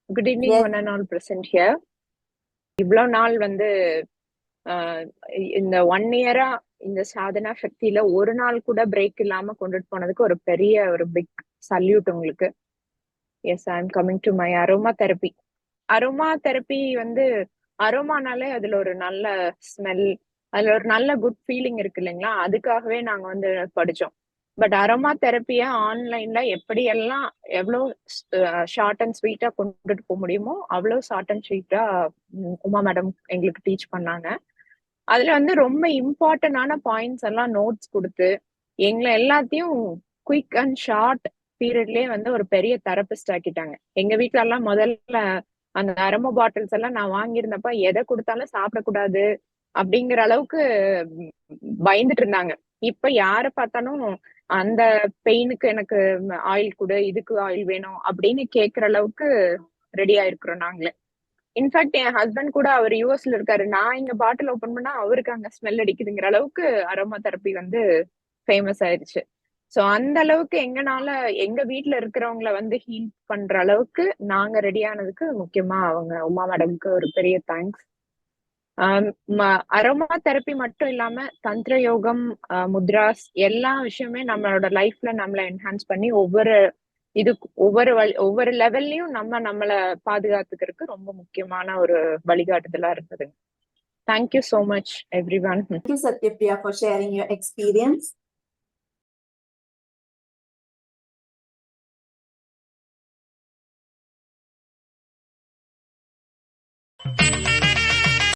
Good evening Yes. One and all present here. இவ்வளோ நாள் வந்து இந்த 1 இயரா இந்த சாதனா சக்தியில ஒரு நாள் கூட பிரேக் இல்லாம கொண்டுட்டு போனதுக்கு ஒரு பெரிய ஒரு பிக் சல்யூட் உங்களுக்கு. Yes, I am coming to my aroma therapy. Aroma therapy வந்து அரோமானாலே அதுல ஒரு நல்ல ஸ்மெல், அதுல ஒரு நல்ல குட் ஃபீலிங் இருக்கு இல்லைங்களா? அதுக்காகவே நாங்க வந்து படிச்சோம். பட் அரோமா தெரப்பிய ஆன்லைன்ல எப்படியெல்லாம் எவ்வளோ ஷார்ட் அண்ட் ஸ்வீட்டா கொண்டுட்டு போக முடியுமோ அவ்வளோ ஷார்ட் அண்ட் ஸ்வீட்டா உமா மேடம் எங்களுக்கு டீச் பண்ணாங்க. அதுல வந்து ரொம்ப இம்பார்ட்டன்டான பாயிண்ட்ஸ் எல்லாம் நோட்ஸ் கொடுத்து எங்களை எல்லாத்தையும் குயிக் அண்ட் ஷார்ட் பீரியட்லயே வந்து ஒரு பெரிய தெரபிஸ்ட் ஆக்கிட்டாங்க. எங்க வீட்ல எல்லாம் முதல்ல அந்த அரமோ பாட்டில்ஸ் எல்லாம் நான் வாங்கியிருந்தப்ப எதை கொடுத்தாலும் சாப்பிடக்கூடாது அப்படிங்கிற அளவுக்கு பயந்துட்டு இருந்தாங்க. இப்ப யார பார்த்தாலும் அந்த பெயினுக்கு எனக்கு ஆயில் கொடு, இதுக்கு ஆயில் வேணும் அப்படின்னு கேட்கிற அளவுக்கு ரெடி ஆயிருக்கிறோம் நாங்களே. இன்ஃபேக்ட் என் ஹஸ்பண்ட் கூட அவர் யூஎஸ்ல இருக்காரு. நான் இங்க பாட்டில் ஓபன் பண்ணா அவருக்கு அங்க ஸ்மெல் அடிக்குதுங்கிற அளவுக்கு அரோமா தெரப்பி வந்து ஃபேமஸ் ஆயிருச்சு. சோ அந்த அளவுக்கு எங்கனால எங்க வீட்ல இருக்கிறவங்கள வந்து ஹீல் பண்ற அளவுக்கு நாங்க ரெடி ஆனதுக்கு முக்கியமா அவங்க உமா மேடம்க்கு ஒரு பெரிய தேங்க்ஸ். அரோமா தெரப்பி மட்டும் இல்லாம தந்திர யோகம், முத்ராஸ் எல்லா விஷயமே நம்மளோட லைஃப்ல நம்மள என்ஹான்ஸ் பண்ணி ஒவ்வொரு லெவல்லயும் நம்மள பாதுகாத்துக்கிறதுக்கு ரொம்ப முக்கியமான ஒரு வழிகாட்டுதலா இருந்தது. Thank you so much every one. Thank you, Satyapriya, for sharing your experience.